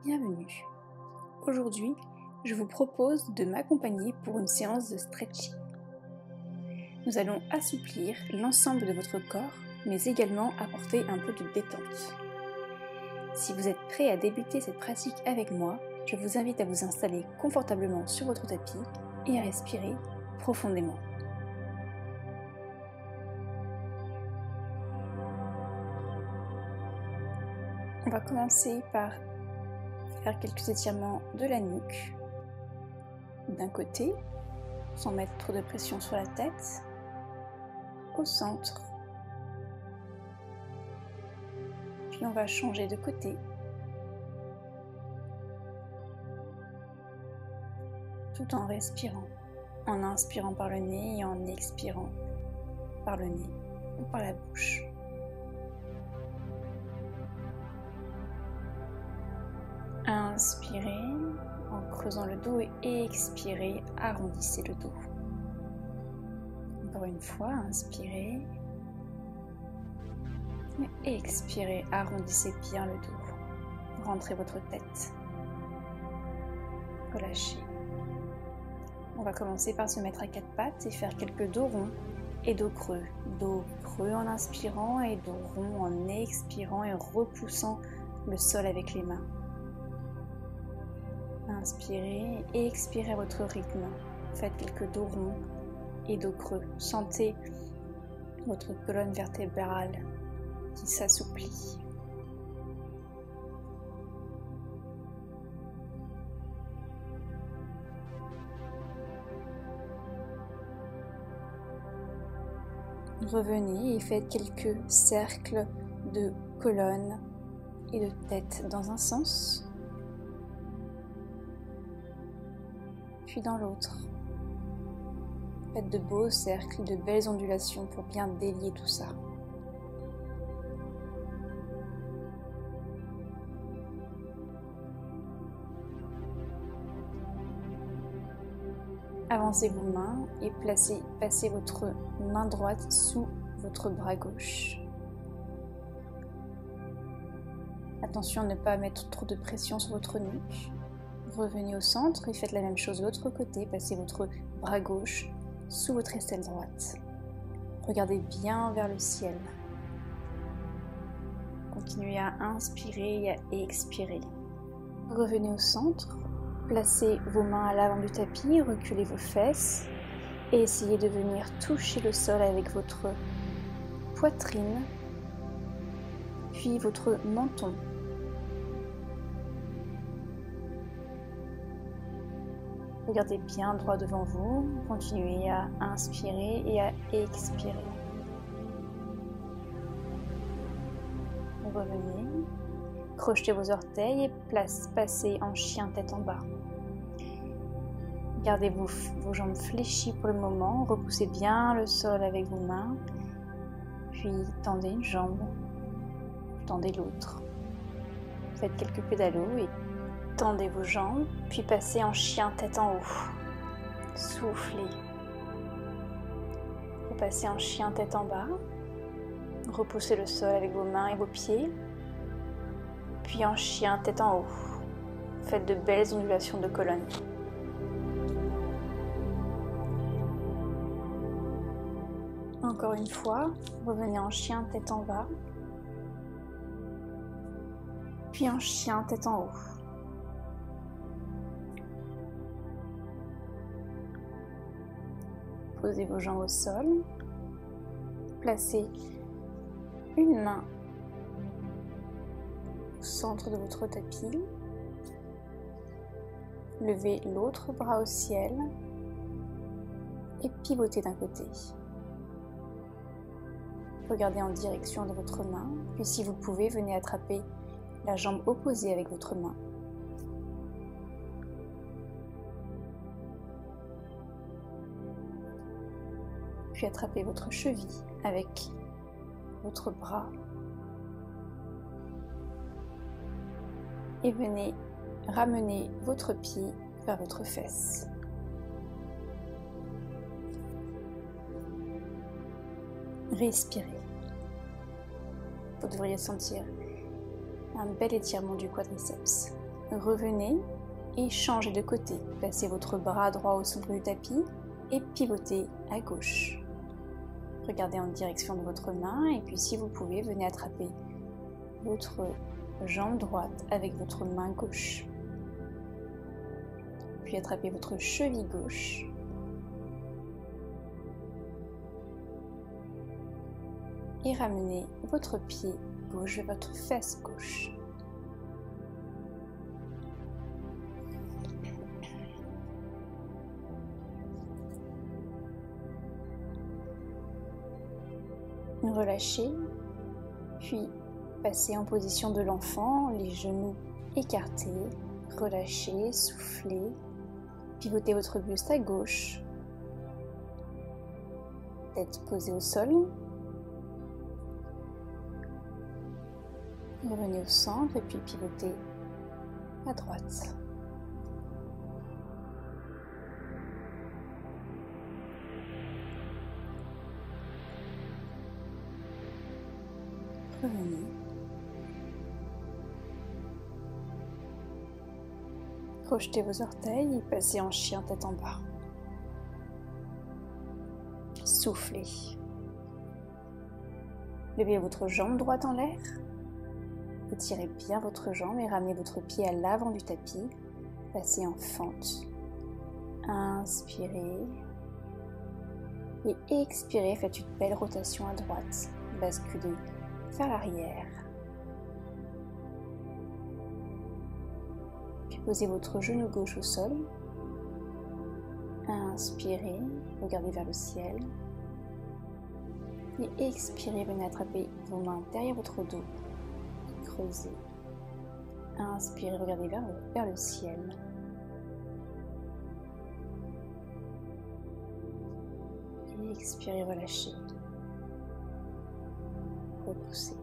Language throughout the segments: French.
Bienvenue. Aujourd'hui, je vous propose de m'accompagner pour une séance de stretching. Nous allons assouplir l'ensemble de votre corps, mais également apporter un peu de détente. Si vous êtes prêt à débuter cette pratique avec moi, je vous invite à vous installer confortablement sur votre tapis et à respirer profondément. On va commencer par faire quelques étirements de la nuque d'un côté, sans mettre trop de pression sur la tête, au centre. Puis on va changer de côté, tout en respirant, en inspirant par le nez et en expirant par le nez ou par la bouche. Inspirez en creusant le dos et expirez, arrondissez le dos. Encore une fois, inspirez et expirez, arrondissez bien le dos. Rentrez votre tête. Relâchez. On va commencer par se mettre à quatre pattes et faire quelques dos ronds et dos creux. Dos creux en inspirant et dos rond en expirant et repoussant le sol avec les mains. Inspirez et expirez à votre rythme. Faites quelques dos ronds et dos creux. Sentez votre colonne vertébrale qui s'assouplit. Revenez et faites quelques cercles de colonne et de tête dans un sens, puis dans l'autre. Faites de beaux cercles, de belles ondulations pour bien délier tout ça. Avancez vos mains et passez votre main droite sous votre bras gauche. Attention à ne pas mettre trop de pression sur votre nuque. Revenez au centre et faites la même chose de l'autre côté. Passez votre bras gauche sous votre aisselle droite. Regardez bien vers le ciel. Continuez à inspirer et à expirer. Revenez au centre. Placez vos mains à l'avant du tapis, reculez vos fesses et essayez de venir toucher le sol avec votre poitrine, puis votre menton. Regardez bien droit devant vous, continuez à inspirer et à expirer. Revenez, crochetez vos orteils et passez en chien tête en bas. Gardez vos jambes fléchies pour le moment, repoussez bien le sol avec vos mains, puis tendez une jambe, tendez l'autre. Faites quelques pédalos et tendez vos jambes, puis passez en chien tête en haut. Soufflez. Repassez en chien tête en bas. Repoussez le sol avec vos mains et vos pieds. Puis en chien tête en haut. Faites de belles ondulations de colonne. Encore une fois, revenez en chien tête en bas. Puis en chien tête en haut. Posez vos jambes au sol. Placez une main au centre de votre tapis. Levez l'autre bras au ciel et pivotez d'un côté. Regardez en direction de votre main, puis si vous pouvez, venez attraper la jambe opposée avec votre main. Puis attrapez votre cheville avec votre bras et venez ramenez votre pied vers votre fesse. Respirez. Vous devriez sentir un bel étirement du quadriceps. Revenez et changez de côté. Placez votre bras droit au centre du tapis et pivotez à gauche. Regardez en direction de votre main et puis si vous pouvez, venez attraper votre jambe droite avec votre main gauche. Puis attrapez votre cheville gauche. Et ramenez votre pied gauche vers votre fesse gauche. Relâchez, puis passez en position de l'enfant, les genoux écartés, relâchez, soufflez, pivotez votre buste à gauche, tête posée au sol. Revenez au centre et puis pivotez à droite. Revenez. Crochetez vos orteils et passez en chien tête en bas. Soufflez. Levez votre jambe droite en l'air. Étirez bien votre jambe et ramenez votre pied à l'avant du tapis. Passez en fente. Inspirez. Et expirez, faites une belle rotation à droite. Basculez vers l'arrière. Puis posez votre genou gauche au sol. Inspirez, regardez vers le ciel. Et expirez, venez attraper vos mains derrière votre dos. Creusez. Inspirez, regardez vers le ciel. Et expirez, relâchez. Repoussez.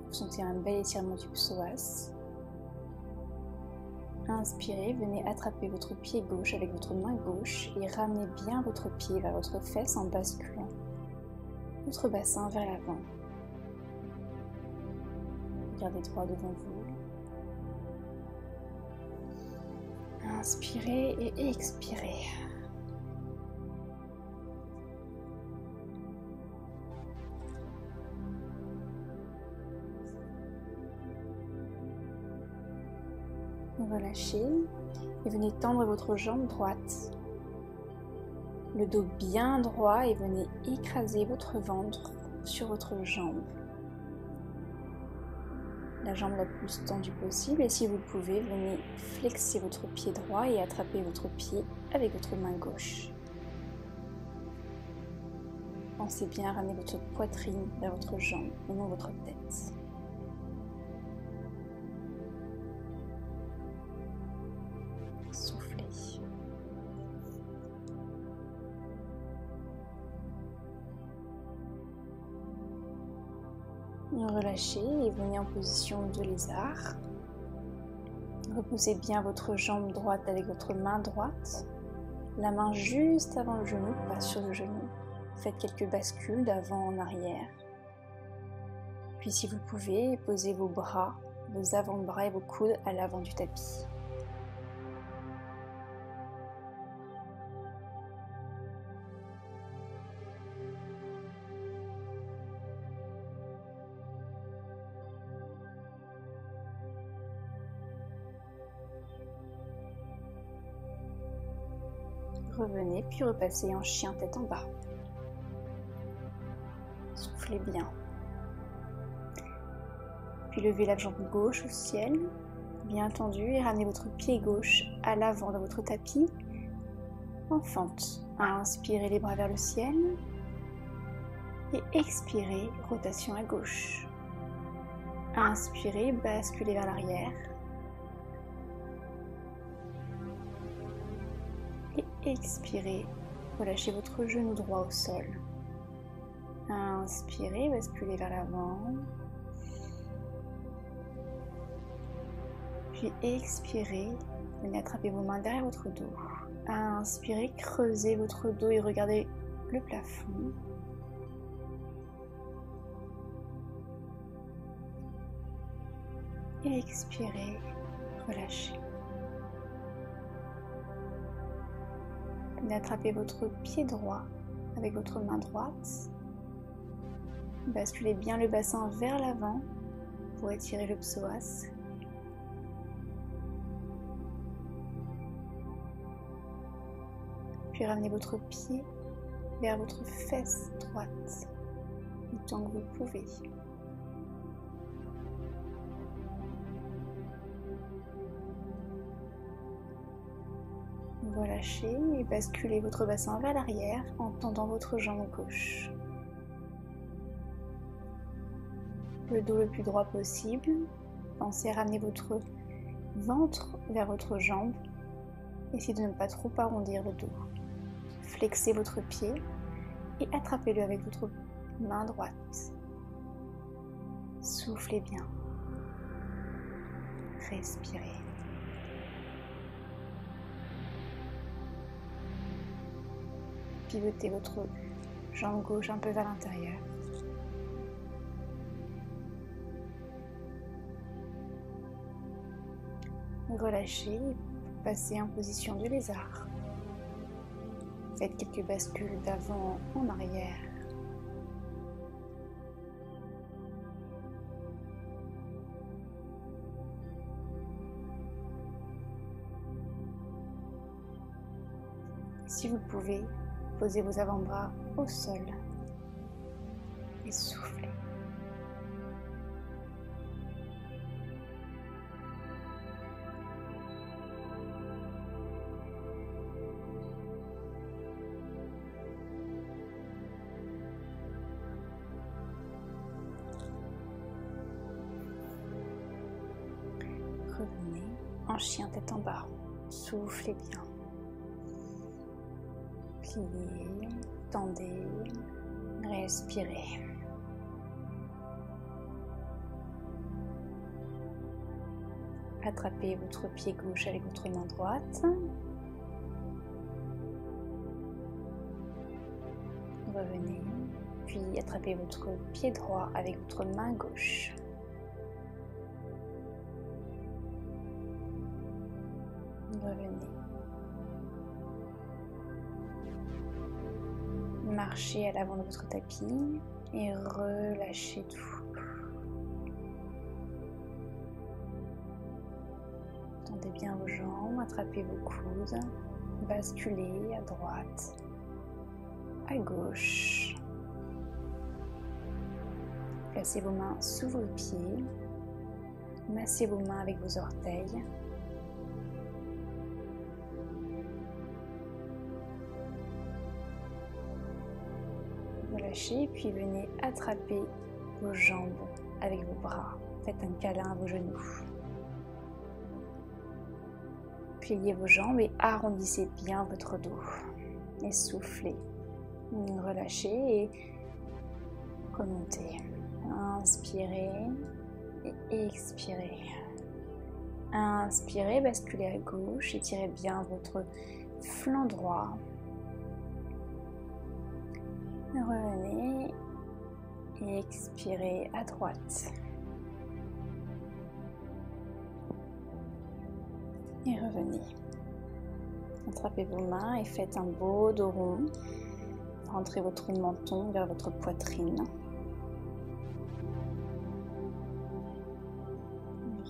Vous sentez un bel étirement du psoas. Inspirez, venez attraper votre pied gauche avec votre main gauche et ramenez bien votre pied vers votre fesse en basculant votre bassin vers l'avant. Gardez droit devant vous. Inspirez et expirez. Relâchez et venez tendre votre jambe droite. Le dos bien droit et venez écraser votre ventre sur votre jambe. La jambe la plus tendue possible et si vous pouvez, venez flexer votre pied droit et attraper votre pied avec votre main gauche. Pensez bien à ramener votre poitrine vers votre jambe et non votre tête. Soufflez. Relâchez et venez en position de lézard. Reposez bien votre jambe droite avec votre main droite. La main juste avant le genou, pas sur le genou. Faites quelques bascules d'avant en arrière. Puis si vous pouvez, posez vos bras, vos avant-bras et vos coudes à l'avant du tapis. Revenez, puis repassez en chien tête en bas. Soufflez bien. Puis levez la jambe gauche au ciel, bien tendue, et ramenez votre pied gauche à l'avant de votre tapis, en fente. Inspirez les bras vers le ciel, et expirez, rotation à gauche. Inspirez, basculez vers l'arrière. Et expirez, relâchez votre genou droit au sol. Inspirez, basculez vers l'avant. Puis expirez, venez attraper vos mains derrière votre dos. Inspirez, creusez votre dos et regardez le plafond. Expirez, relâchez. Venez attraper votre pied droit avec votre main droite. Basculez bien le bassin vers l'avant pour étirer le psoas. Puis ramenez votre pied vers votre fesse droite, autant que vous pouvez. Relâchez et basculez votre bassin vers l'arrière en tendant votre jambe gauche. Le dos le plus droit possible. Pensez à ramener votre ventre vers votre jambe. Essayez de ne pas trop arrondir le dos. Flexez votre pied et attrapez-le avec votre main droite. Soufflez bien. Respirez. Pivotez votre jambe gauche un peu vers l'intérieur. Relâchez, passez en position de lézard. Faites quelques bascules d'avant en arrière. Si vous pouvez, posez vos avant-bras au sol et soufflez. Revenez en chien tête en bas. Soufflez bien. Pliez, tendez, respirez. Attrapez votre pied gauche avec votre main droite. Revenez, puis attrapez votre pied droit avec votre main gauche. Revenez. Marchez à l'avant de votre tapis et relâchez tout. Tendez bien vos jambes, attrapez vos coudes, basculez à droite, à gauche. Placez vos mains sous vos pieds, massez vos mains avec vos orteils. Relâchez, puis venez attraper vos jambes avec vos bras. Faites un câlin à vos genoux. Pliez vos jambes et arrondissez bien votre dos. Et soufflez. Relâchez et remontez. Inspirez et expirez. Inspirez, basculez à gauche, étirez bien votre flanc droit. Revenez et expirez à droite. Et revenez. Attrapez vos mains et faites un beau dos rond. Rentrez votre menton vers votre poitrine.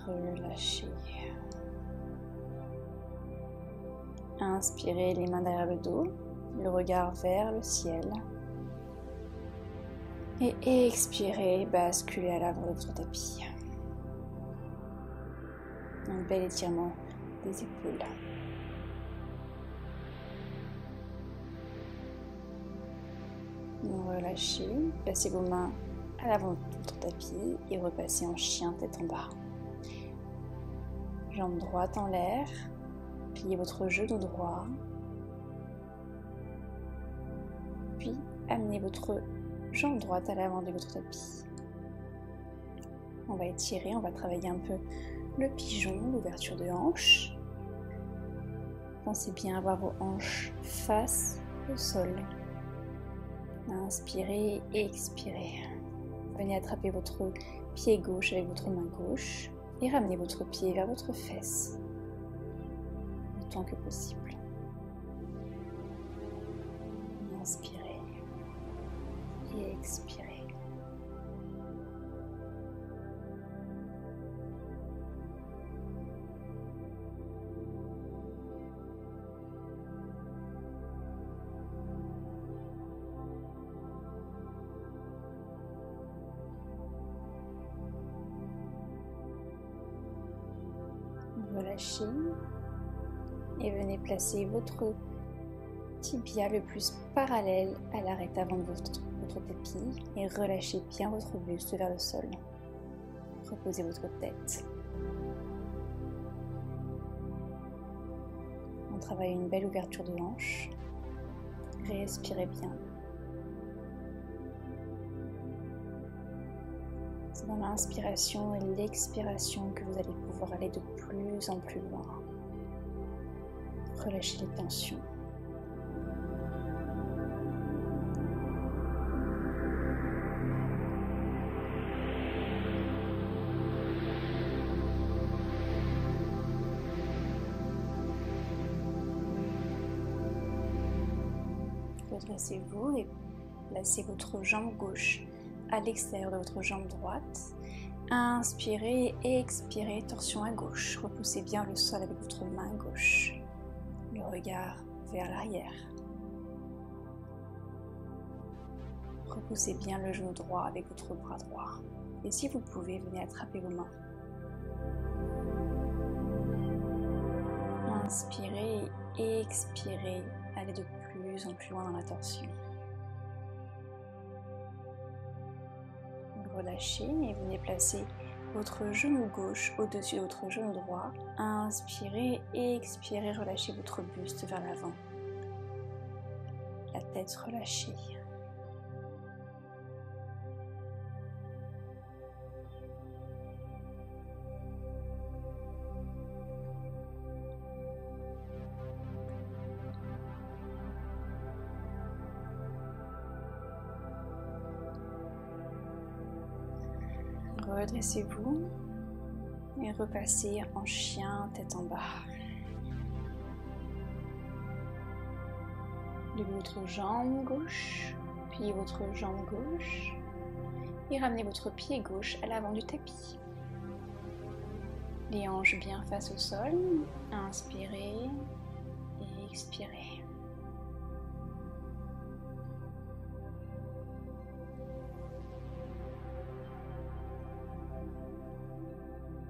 Relâchez. Inspirez les mains derrière le dos, le regard vers le ciel. Et expirez, basculez à l'avant de votre tapis. Un bel étirement des épaules. Relâchez, placez vos mains à l'avant de votre tapis et repassez en chien tête en bas. Jambe droite en l'air, pliez votre genou droit, puis amenez votre jambe droite à l'avant de votre tapis. On va étirer, on va travailler un peu le pigeon, l'ouverture de hanche. Pensez bien à avoir vos hanches face au sol. Inspirez et expirez. Venez attraper votre pied gauche avec votre main gauche et ramenez votre pied vers votre fesse autant que possible. Inspirez et expirez. Relâchez et venez placer votre tibia le plus parallèle à l'arête avant de votre tapis et relâchez bien votre buste vers le sol. Reposez votre tête. On travaille une belle ouverture de hanche. Respirez bien. C'est dans l'inspiration et l'expiration que vous allez pouvoir aller de plus en plus loin. Relâchez les tensions. Redressez-vous et placez votre jambe gauche à l'extérieur de votre jambe droite. Inspirez et expirez, torsion à gauche. Repoussez bien le sol avec votre main gauche. Le regard vers l'arrière. Repoussez bien le genou droit avec votre bras droit. Et si vous pouvez, venez attraper vos mains. Inspirez et expirez. Allez de plus en plus loin dans la torsion. Relâchez et venez placer votre genou gauche au-dessus de votre genou droit. Inspirez et expirez, relâchez votre buste vers l'avant. La tête relâchée. Redressez-vous et repassez en chien tête en bas. Levez votre jambe gauche, puis votre jambe gauche et ramenez votre pied gauche à l'avant du tapis. Les hanches bien face au sol. Inspirez et expirez.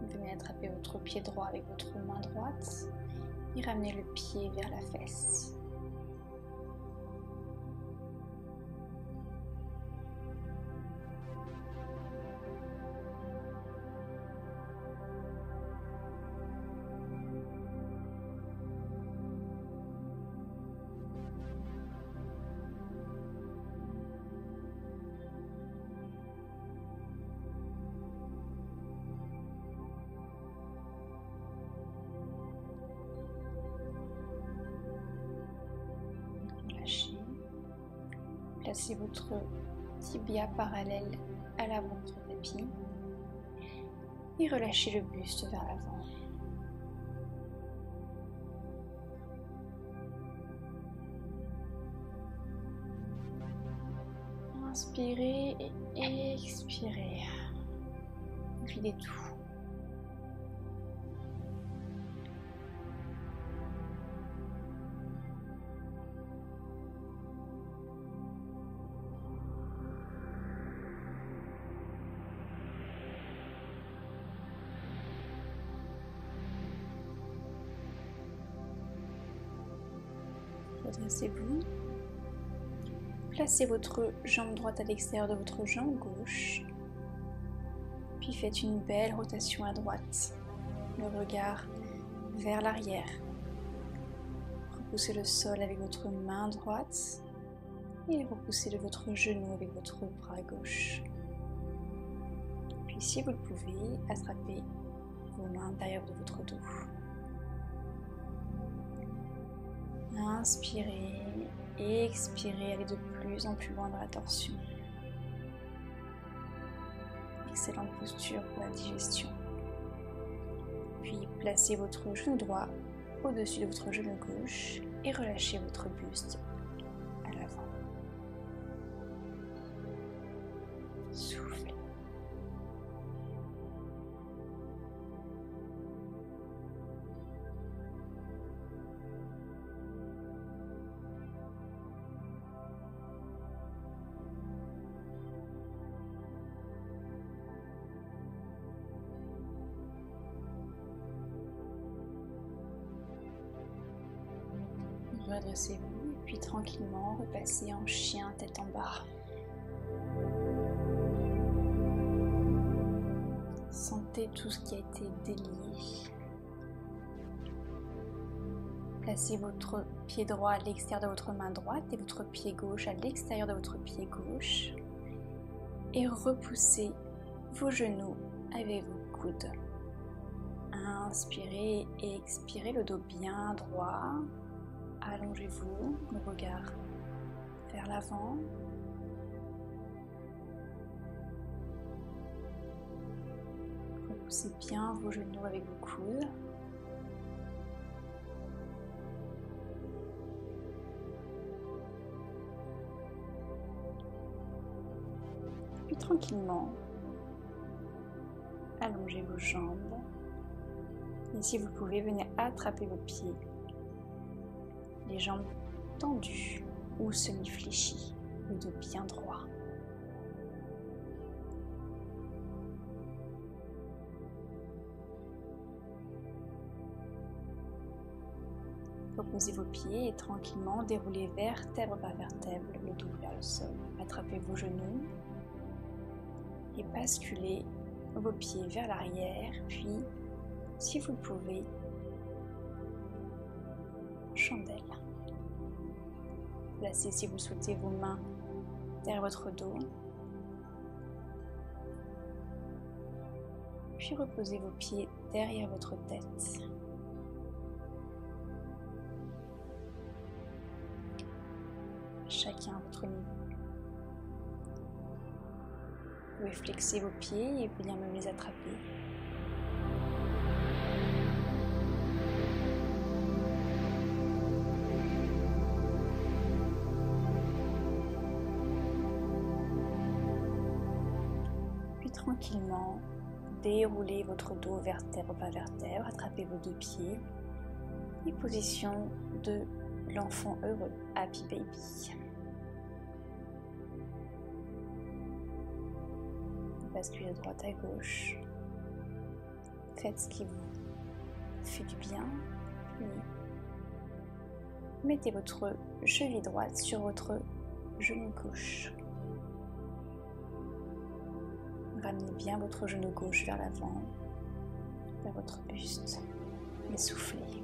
Venez attraper votre pied droit avec votre main droite et ramenez le pied vers la fesse. Placez votre tibia parallèle à l'avant de votre tapis et relâchez le buste vers l'avant. Inspirez et expirez. Videz tout. Redressez-vous. Placez votre jambe droite à l'extérieur de votre jambe gauche. Puis faites une belle rotation à droite. Le regard vers l'arrière. Repoussez le sol avec votre main droite et repoussez de votre genou avec votre bras gauche. Puis si vous le pouvez, attrapez vos vos mains derrière de votre dos. Inspirez, expirez, allez de plus en plus loin dans la torsion. Excellente posture pour la digestion. Puis placez votre genou droit au-dessus de votre genou gauche et relâchez votre buste à l'avant. Soufflez. Redressez-vous et puis tranquillement repassez en chien tête en bas. Sentez tout ce qui a été délié. Placez votre pied droit à l'extérieur de votre main droite et votre pied gauche à l'extérieur de votre pied gauche. Et repoussez vos genoux avec vos coudes. Inspirez et expirez, le dos bien droit. Allongez-vous, le regard vers l'avant. Repoussez bien vos genoux avec vos coudes. Puis tranquillement, allongez vos jambes. Et si vous pouvez, venez attraper vos pieds. Les jambes tendues ou semi-fléchies, le dos bien droit. Reposez vos pieds et tranquillement déroulez vertèbre par vertèbre, le dos vers le sol. Attrapez vos genoux et basculez vos pieds vers l'arrière, puis, si vous le pouvez, chandelle. Placez, si vous le souhaitez, vos mains derrière votre dos. Puis reposez vos pieds derrière votre tête. Chacun à votre niveau. Vous pouvez flexer vos pieds et venir même les attraper. Tranquillement, déroulez votre dos vertèbre par vertèbre, attrapez vos deux pieds et position de l'enfant heureux, Happy Baby. Basculez de droite à gauche, faites ce qui vous fait du bien, puis mettez votre cheville droite sur votre genou gauche. Ramenez bien votre genou gauche vers l'avant, vers votre buste, et soufflez.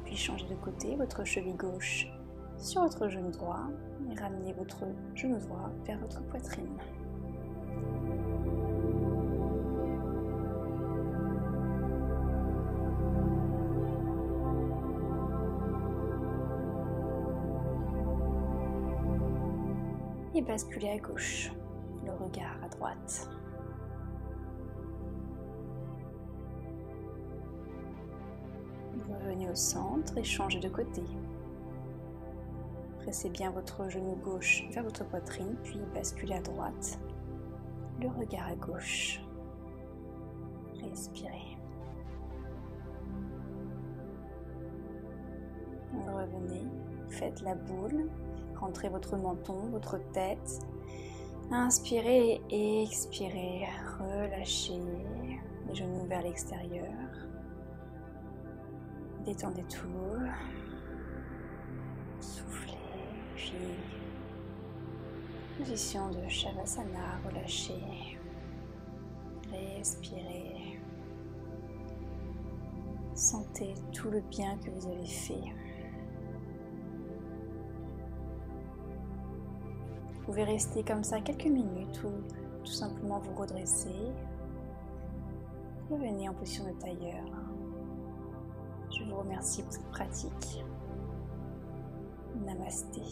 Puis changez de côté, votre cheville gauche sur votre genou droit, et ramenez votre genou droit vers votre poitrine. Et basculez à gauche. Le regard à droite. Revenez au centre et changez de côté. Pressez bien votre genou gauche vers votre poitrine, puis basculez à droite. Le regard à gauche. Respirez. Revenez, faites la boule, rentrez votre menton, votre tête. Inspirez et expirez, relâchez les genoux vers l'extérieur, détendez tout, soufflez, puis position de Shavasana, relâchez, respirez, sentez tout le bien que vous avez fait. Vous pouvez rester comme ça quelques minutes ou tout simplement vous redresser revenez en position de tailleur. Je vous remercie pour cette pratique. Namasté.